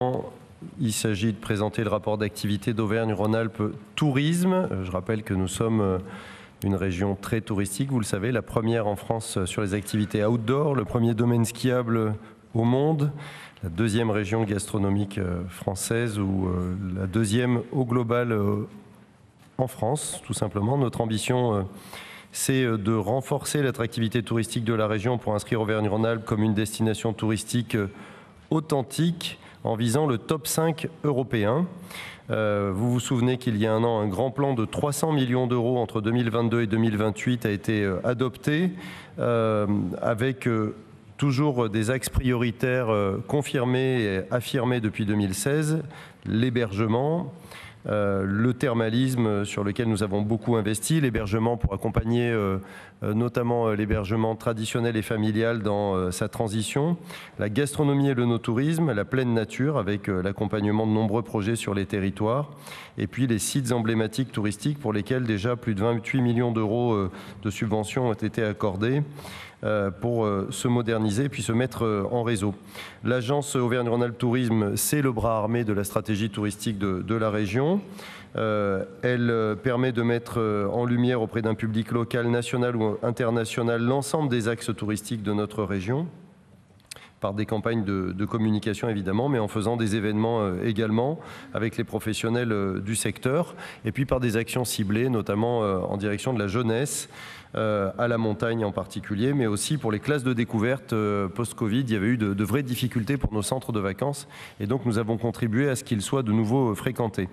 Il s'agit de présenter le rapport d'activité d'Auvergne-Rhône-Alpes Tourisme. Je rappelle que nous sommes une région très touristique, vous le savez, la première en France sur les activités outdoor, le premier domaine skiable au monde, la deuxième région gastronomique française ou la deuxième au global en France, tout simplement. Notre ambition, c'est de renforcer l'attractivité touristique de la région pour inscrire Auvergne-Rhône-Alpes comme une destination touristique authentique en visant le top 5 européen. Vous vous souvenez qu'il y a un an, un grand plan de 300 millions d'euros entre 2022 et 2028 a été adopté avec toujours des axes prioritaires confirmés et affirmés depuis 2016, l'hébergement, le thermalisme sur lequel nous avons beaucoup investi, l'hébergement pour accompagner notamment l'hébergement traditionnel et familial dans sa transition, la gastronomie et le no-tourisme, la pleine nature avec l'accompagnement de nombreux projets sur les territoires et puis les sites emblématiques touristiques pour lesquels déjà plus de 28 millions d'euros de subventions ont été accordés pour se moderniser puis se mettre en réseau. L'agence Auvergne-Rhône-Alpes Tourisme, c'est le bras armé de la stratégie touristique de la région. Elle permet de mettre en lumière auprès d'un public local, national ou international l'ensemble des axes touristiques de notre région, par des campagnes de communication évidemment, mais en faisant des événements également avec les professionnels du secteur, et puis par des actions ciblées, notamment en direction de la jeunesse, à la montagne en particulier, mais aussi pour les classes de découverte post-Covid. Il y avait eu de vraies difficultés pour nos centres de vacances et donc nous avons contribué à ce qu'ils soient de nouveau fréquentés.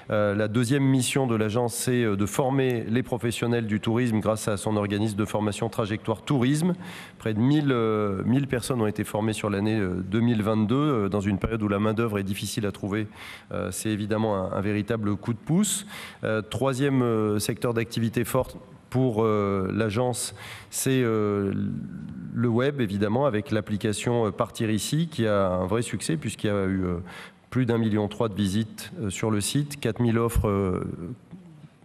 La deuxième mission de l'agence, c'est de former les professionnels du tourisme grâce à son organisme de formation Trajectoire Tourisme. Près de 1000 personnes ont été formées sur l'année 2022 dans une période où la main-d'œuvre est difficile à trouver. C'est évidemment un véritable coup de pouce. Troisième secteur d'activité forte pour l'agence, c'est le web, évidemment, avec l'application Partir ici, qui a un vrai succès, puisqu'il y a eu plus d'1,3 million de visites sur le site, 4000 offres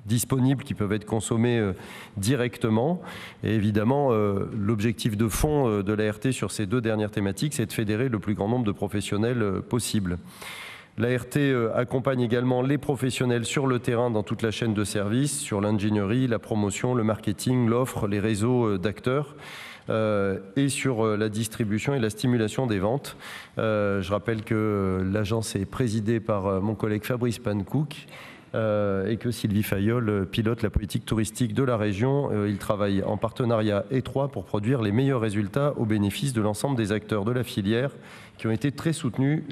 disponibles qui peuvent être consommées directement. Et évidemment, l'objectif de fond de l'ART sur ces deux dernières thématiques, c'est de fédérer le plus grand nombre de professionnels possible. L'ART accompagne également les professionnels sur le terrain dans toute la chaîne de services, sur l'ingénierie, la promotion, le marketing, l'offre, les réseaux d'acteurs et sur la distribution et la stimulation des ventes. Je rappelle que l'agence est présidée par mon collègue Fabrice Pankouk et que Sylvie Fayolle pilote la politique touristique de la région. Il travaille en partenariat étroit pour produire les meilleurs résultats au bénéfice de l'ensemble des acteurs de la filière qui ont été très soutenus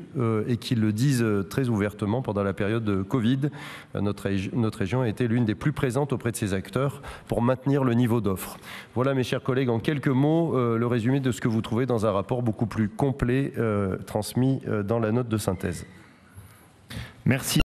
et qui le disent très ouvertement pendant la période de Covid. Notre région a été l'une des plus présentes auprès de ces acteurs pour maintenir le niveau d'offre. Voilà, mes chers collègues, en quelques mots, le résumé de ce que vous trouvez dans un rapport beaucoup plus complet transmis dans la note de synthèse. Merci.